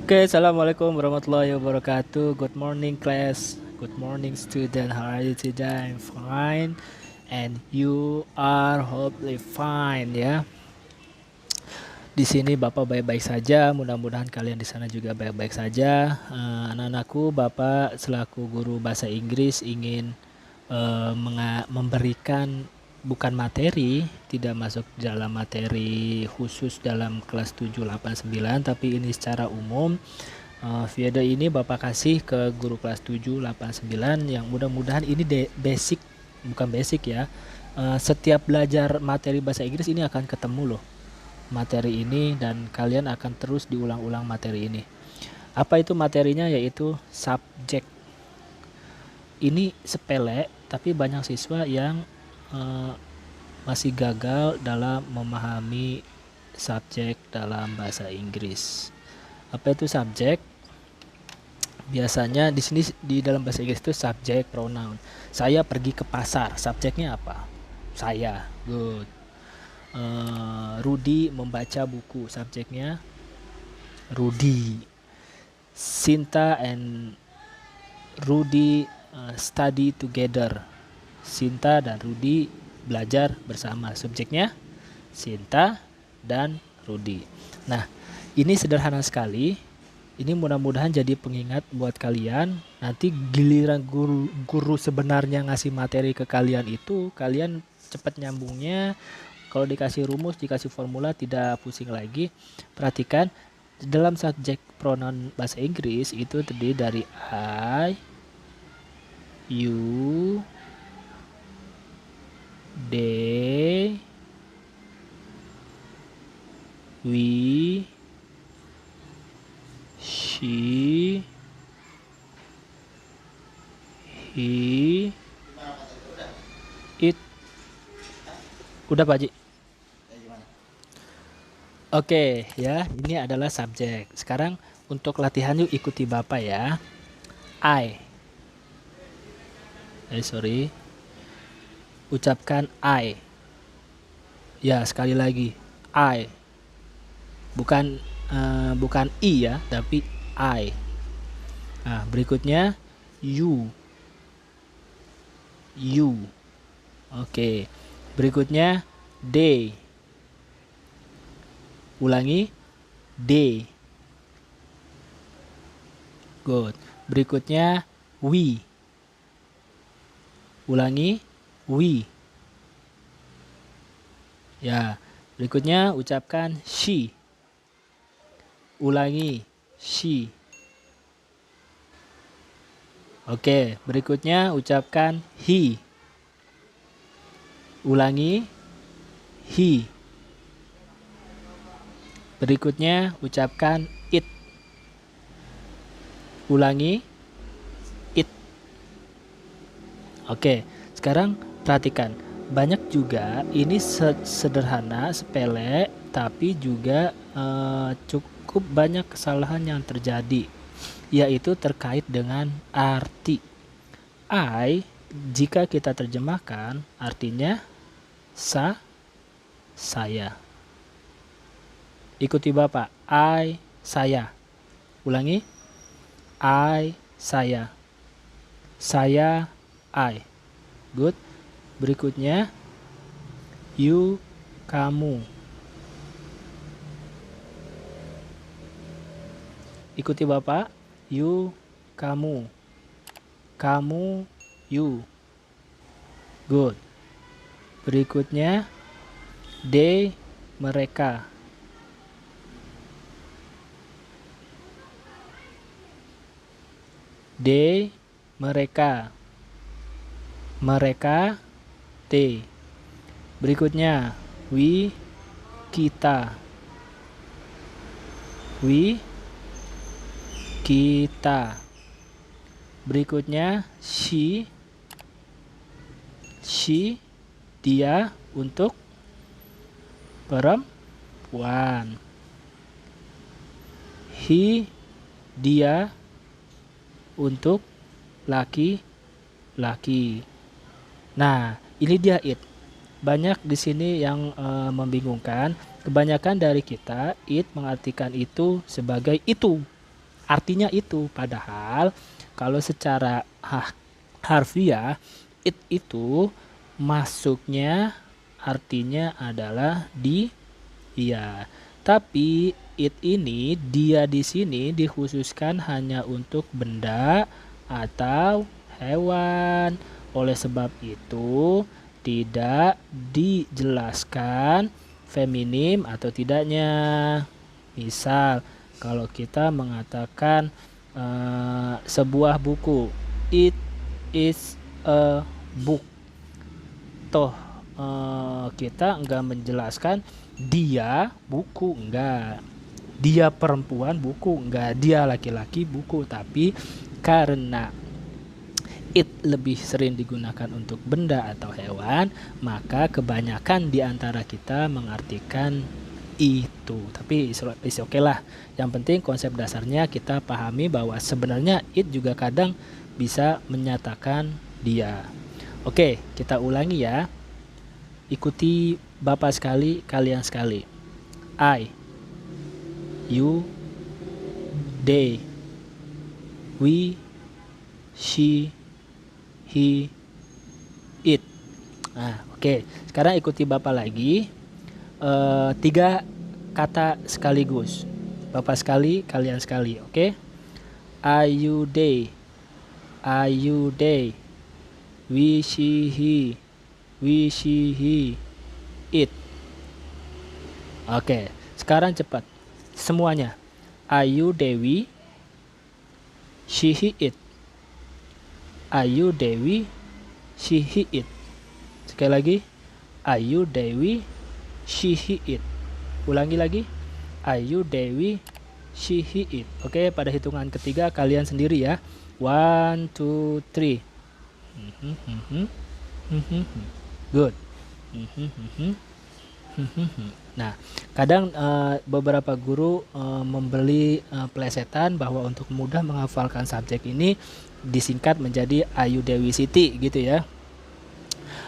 Oke, assalamualaikum warahmatullahi wabarakatuh. Good morning, class. Good morning, student. How are you today? I'm fine, and you are hopefully fine, ya. Di sini Bapak baik-baik saja. Mudah-mudahan kalian di sana juga baik-baik saja. Anak-anakku, Bapak selaku guru bahasa Inggris ingin memberikan bukan materi, tidak masuk dalam materi khusus dalam kelas 7, 8, 9, tapi ini secara umum. Video ini Bapak kasih ke guru kelas 7, 8, 9 yang mudah-mudahan ini basic, bukan basic ya. Setiap belajar materi bahasa Inggris ini akan ketemu loh materi ini, dan kalian akan terus diulang-ulang materi ini. Apa itu materinya? Yaitu subjek. Ini sepele, tapi banyak siswa yang masih gagal dalam memahami subjek dalam bahasa Inggris. Apa itu subjek? Biasanya di sini di dalam bahasa Inggris itu subjek pronoun. Saya pergi ke pasar, subjeknya apa? Saya. Good. Rudy membaca buku, subjeknya Rudy. Sinta and Rudy study together. Sinta dan Rudy belajar bersama, subjeknya Sinta dan Rudy. Nah, ini sederhana sekali. Ini mudah-mudahan jadi pengingat buat kalian. Nanti giliran guru sebenarnya ngasih materi ke kalian itu, kalian cepat nyambungnya. Kalau dikasih rumus, dikasih formula, tidak pusing lagi. Perhatikan, dalam subjek pronoun bahasa Inggris itu terdiri dari I, you, they, we, she, he, it. Udah Pak Haji? Oke, ya, ini adalah subjek. Sekarang untuk latihan yuk ikuti Bapak ya. Sorry. Ucapkan I. Ya, sekali lagi. I. Bukan I ya, tapi I. Nah, berikutnya you. You. Oke. Berikutnya they. Ulangi, they. Good. Berikutnya we. Ulangi, we. Ya. Berikutnya ucapkan she. Ulangi, she. Oke, berikutnya ucapkan he. Ulangi, he. Berikutnya ucapkan it. Ulangi, it. Oke, sekarang perhatikan. Banyak juga ini sederhana, sepele, tapi juga cukup banyak kesalahan yang terjadi, yaitu terkait dengan arti. I, jika kita terjemahkan, artinya saya. Ikuti Bapak. I, saya. Ulangi. I, saya. Saya, I. Good. Berikutnya you, kamu. Ikuti Bapak. You, kamu. Kamu, you. Good. Berikutnya they, mereka. They, mereka. Mereka, they. Berikutnya we, kita. We, kita. Berikutnya she, dia, untuk perempuan. He, dia, untuk laki-laki. Nah, ini dia it. Banyak di sini yang membingungkan. Kebanyakan dari kita it mengartikan itu sebagai itu. artinya itu. Padahal kalau secara harfiah it itu masuknya artinya adalah dia. Tapi it ini dia di sini dikhususkan hanya untuk benda atau hewan. Oleh sebab itu tidak dijelaskan feminim atau tidaknya. Misal kalau kita mengatakan sebuah buku, it is a book. Toh kita enggak menjelaskan dia buku, enggak. Dia perempuan buku, enggak. Dia laki-laki buku. Tapi karena it lebih sering digunakan untuk benda atau hewan, maka kebanyakan di antara kita mengartikan itu. Tapi is okay lah. Yang penting konsep dasarnya kita pahami bahwa sebenarnya it juga kadang bisa menyatakan dia. Oke, kita ulangi ya. Ikuti Bapak sekali, kalian sekali. I, you, they, we, she, he, it. Nah, oke. Sekarang ikuti Bapak lagi. 3 kata sekaligus. Bapak sekali, kalian sekali. Oke. I, you, they. I, you, they. We, she, he. We, she, he. It. Oke. Sekarang cepat. Semuanya. I, you, they, we. She, he, it. I, you, they, we. She, he, it. Sekali lagi. I, you, they, we. She, he, it. Ulangi lagi. I, you, they, we. She, he, it. Oke, pada hitungan ketiga kalian sendiri ya. 1, 2, 3. Good. Nah, kadang beberapa guru memberi plesetan bahwa untuk mudah menghafalkan subjek ini disingkat menjadi Ayu Dewi Siti gitu ya.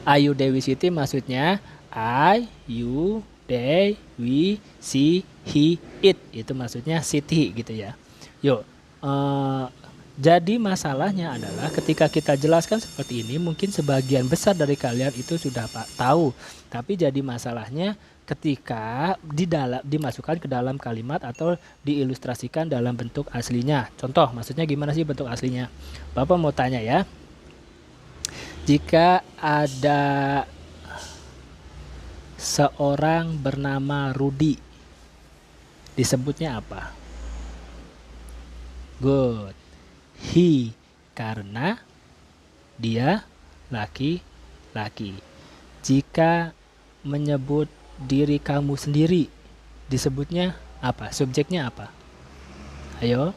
Ayu Dewi Siti maksudnya I, you, they, we, she, he, it. Itu maksudnya Siti gitu ya. Yuk, jadi masalahnya adalah ketika kita jelaskan seperti ini, mungkin sebagian besar dari kalian itu sudah tahu. Tapi jadi masalahnya ketika dimasukkan ke dalam kalimat atau diilustrasikan dalam bentuk aslinya. Contoh, maksudnya gimana sih bentuk aslinya? Bapak mau tanya ya. Jika ada seorang bernama Rudi, disebutnya apa? Good. He, karena dia laki-laki. Jika menyebut diri kamu sendiri, disebutnya apa? Subjeknya apa? Ayo.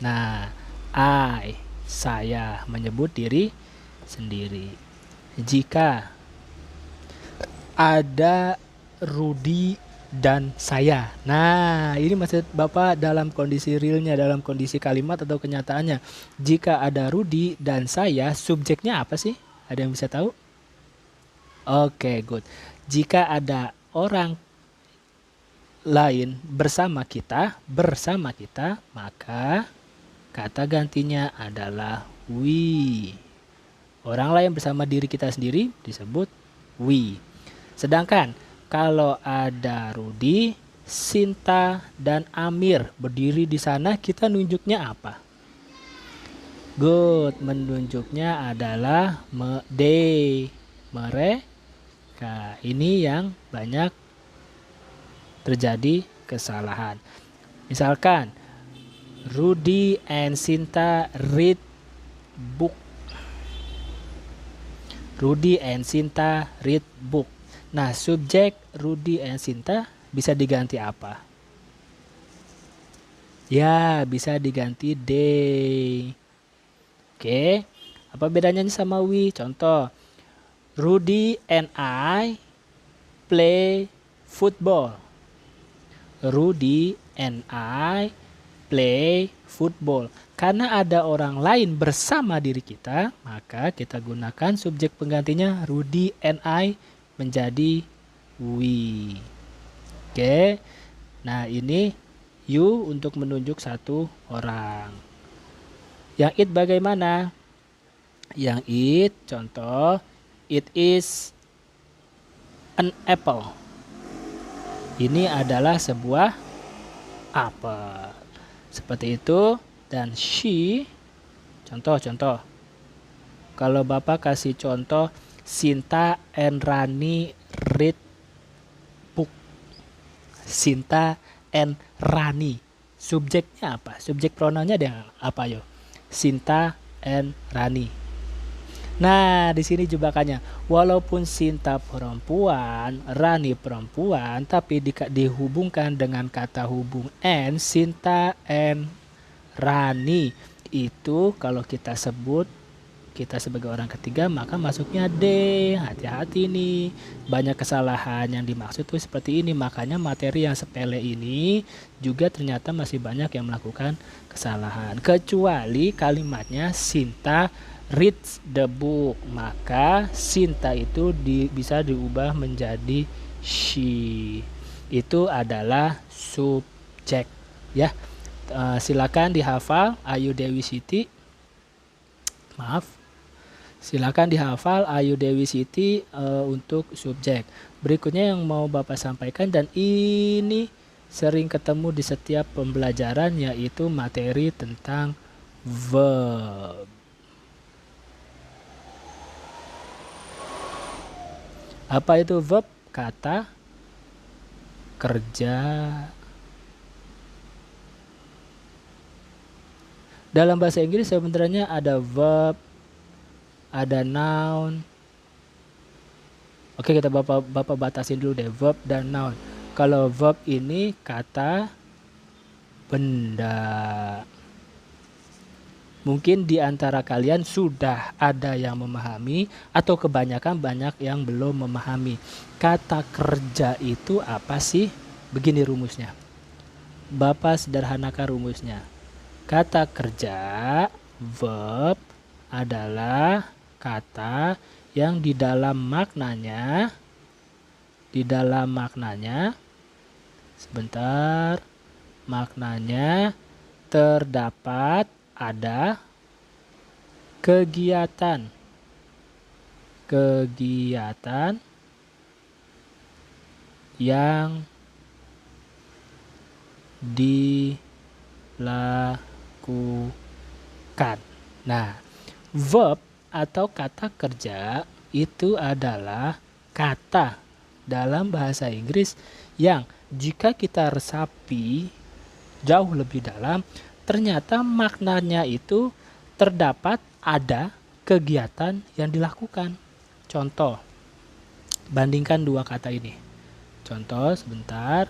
Nah, I, saya menyebut diri sendiri. Jika ada Rudi dan saya. Nah, ini maksud Bapak dalam kondisi realnya, dalam kondisi kalimat atau kenyataannya. Jika ada Rudi dan saya, subjeknya apa sih? Ada yang bisa tahu? Oke, good. Jika ada orang lain bersama kita, maka kata gantinya adalah we. Orang lain bersama diri kita sendiri disebut we. Sedangkan kalau ada Rudi, Sinta, dan Amir berdiri di sana, kita nunjuknya apa? Good, menunjuknya adalah they, mereka. Ini yang banyak terjadi kesalahan. Misalkan, Rudi and Sinta read book. Rudi and Sinta read book. Nah, subjek Rudi and Sinta bisa diganti apa? Ya, bisa diganti they. Oke, apa bedanya sama we? Contoh, Rudi and I play football. Rudi and I play football. Karena ada orang lain bersama diri kita, maka kita gunakan subjek penggantinya Rudi and I menjadi we. Oke. Nah, ini You untuk menunjuk satu orang. Yang it bagaimana? Yang it, contoh, it is an apple. Ini adalah sebuah apel. Seperti itu. Dan she, contoh. Kalau Bapak kasih contoh, Sinta and Rani read book. Sinta and Rani. Subjeknya apa? Subjek pronounnya dengan apa yo? Sinta and Rani. Nah, di sini jebakannya. Walaupun Sinta perempuan, Rani perempuan, tapi dihubungkan dengan kata hubung and, Sinta and Rani. Itu kalau kita sebut, kita sebagai orang ketiga, maka masuknya D. Hati-hati nih. Banyak kesalahan yang dimaksud tuh seperti ini. Makanya materi yang sepele ini juga ternyata masih banyak yang melakukan kesalahan. Kecuali kalimatnya Sinta reads the book, maka Sinta itu bisa diubah menjadi she. Itu adalah subjek ya. Silakan dihafal Ayu Dewi Siti. Silakan dihafal Ayu Dewi Siti untuk subjek. Berikutnya yang mau Bapak sampaikan, dan ini sering ketemu di setiap pembelajaran, yaitu materi tentang verb. Apa itu verb? Kata kerja. Dalam bahasa Inggris sebenarnya ada verb, ada noun. Oke, kita Bapak batasin dulu deh, verb dan noun. Kalau verb ini kata benda. Mungkin di antara kalian sudah ada yang memahami, atau kebanyakan banyak yang belum memahami. Kata kerja itu apa sih? Begini rumusnya. Bapak sederhanakan rumusnya. Kata kerja, verb, adalah kata yang di dalam maknanya, sebentar, maknanya terdapat ada kegiatan yang dilakukan. Nah, verb atau kata kerja itu adalah kata dalam bahasa Inggris yang jika kita resapi jauh lebih dalam, ternyata maknanya itu terdapat ada kegiatan yang dilakukan. Contoh, bandingkan dua kata ini. Contoh, sebentar.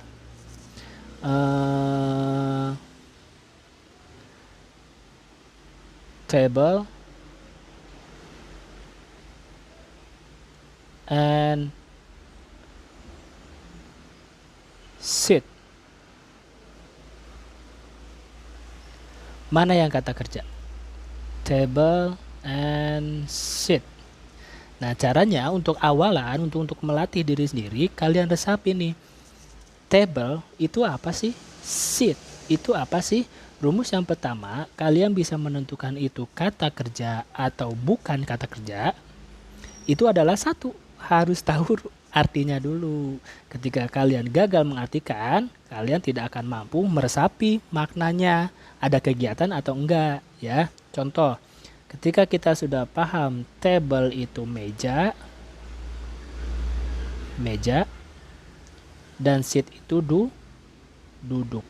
Table and sit. Mana yang kata kerja? Table and sit. Nah, caranya untuk awalan, untuk melatih diri sendiri, kalian resapi nih. Table itu apa sih? Sit itu apa sih? Rumus yang pertama, kalian bisa menentukan itu kata kerja atau bukan kata kerja. Itu adalah satu, harus tahu artinya dulu. Ketika kalian gagal mengartikan, kalian tidak akan mampu meresapi maknanya. Ada kegiatan atau enggak ya. Contoh, ketika kita sudah paham table itu meja, dan sit itu duduk.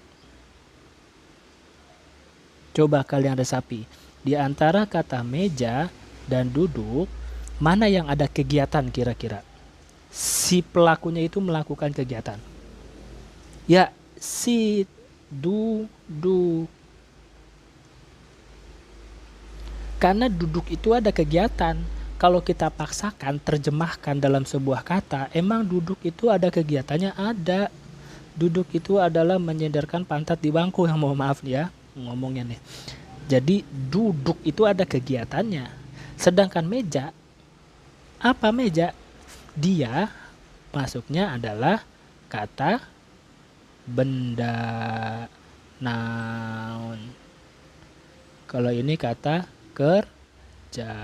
Coba kalian resapi, di antara kata meja dan duduk, mana yang ada kegiatan kira-kira? Si pelakunya itu melakukan kegiatan. Ya, sit, duduk. Karena duduk itu ada kegiatan. Kalau kita paksakan, terjemahkan dalam sebuah kata, emang duduk itu ada kegiatannya? Ada. Duduk itu adalah menyandarkan pantat di bangku, yang mohon maaf ya ngomongnya nih. Jadi duduk itu ada kegiatannya. Sedangkan meja, apa meja? Dia masuknya adalah kata benda. noun. Kalau ini kata kerja.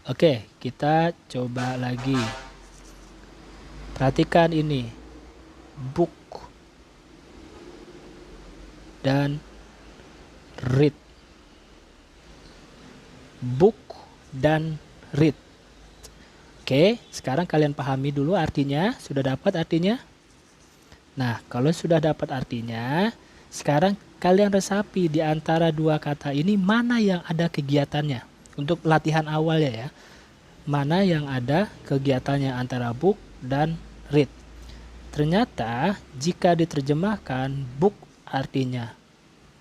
Oke, kita coba lagi. Perhatikan ini. Book dan read. Book dan read. Oke, sekarang kalian pahami dulu artinya. Sudah dapat artinya? Nah, kalau sudah dapat artinya, sekarang kalian resapi di antara dua kata ini mana yang ada kegiatannya. Untuk latihan awalnya ya. Mana yang ada kegiatannya antara book dan read. Ternyata jika diterjemahkan book artinya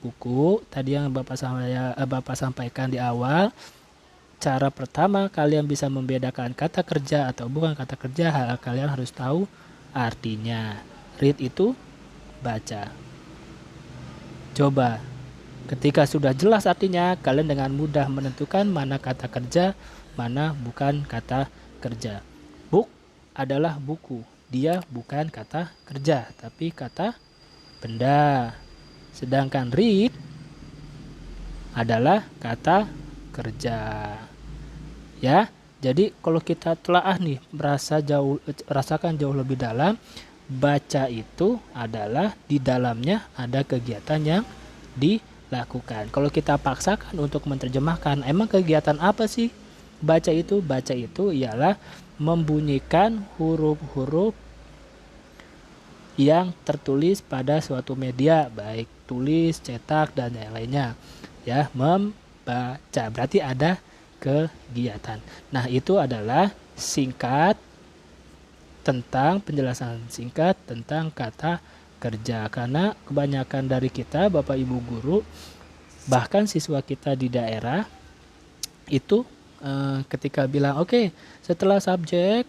buku, tadi yang Bapak sampaikan di awal. Cara pertama kalian bisa membedakan kata kerja atau bukan kata kerja, kalian harus tahu artinya. Read itu baca. Coba, ketika sudah jelas artinya, kalian dengan mudah menentukan mana kata kerja, mana bukan kata kerja. Book adalah buku. Dia bukan kata kerja, tapi kata benda. Sedangkan read adalah kata kerja. Ya, jadi kalau kita telaah nih, rasakan jauh lebih dalam, baca itu adalah di dalamnya ada kegiatan yang dilakukan. Kalau kita paksakan untuk menerjemahkan, emang kegiatan apa sih baca itu? Baca itu ialah membunyikan huruf-huruf yang tertulis pada suatu media, baik tulis, cetak, dan yang lainnya. Ya, membaca berarti ada kegiatan. Nah, itu adalah penjelasan singkat tentang kata kerja. Karena kebanyakan dari kita, Bapak Ibu guru, bahkan siswa kita di daerah itu ketika bilang, oke, setelah subjek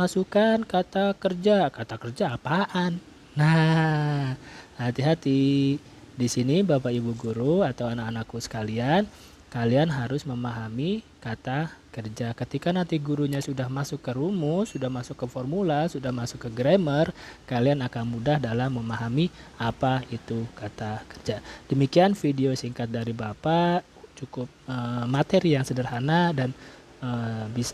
masukkan kata kerja. Kata kerja apaan? Nah, hati-hati. Di sini Bapak Ibu guru atau anak-anakku sekalian, kalian harus memahami kata kerja. Ketika nanti gurunya sudah masuk ke rumus, sudah masuk ke formula, sudah masuk ke grammar, kalian akan mudah dalam memahami apa itu kata kerja. Demikian video singkat dari Bapak, cukup materi yang sederhana dan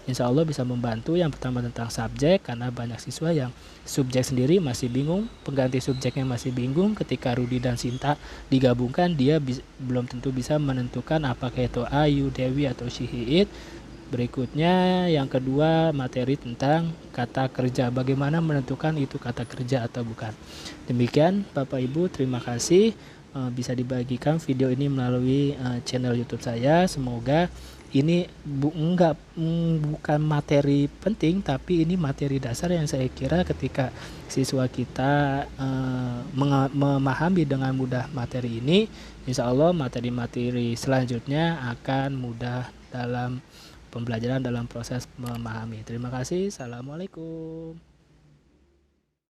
insya Allah bisa membantu. Yang pertama tentang subjek, karena banyak siswa yang subjek sendiri masih bingung, pengganti subjeknya masih bingung. Ketika Rudi dan Sinta digabungkan, dia belum tentu bisa menentukan apakah itu Ayu, Dewi, atau she, he, it. Berikutnya yang kedua, materi tentang kata kerja, bagaimana menentukan itu kata kerja atau bukan. Demikian Bapak Ibu, terima kasih. Bisa dibagikan video ini melalui channel YouTube saya. Semoga ini bukan materi penting, tapi ini materi dasar yang saya kira ketika siswa kita memahami dengan mudah materi ini, insya Allah materi-materi selanjutnya akan mudah dalam pembelajaran, dalam proses memahami. Terima kasih. Assalamualaikum.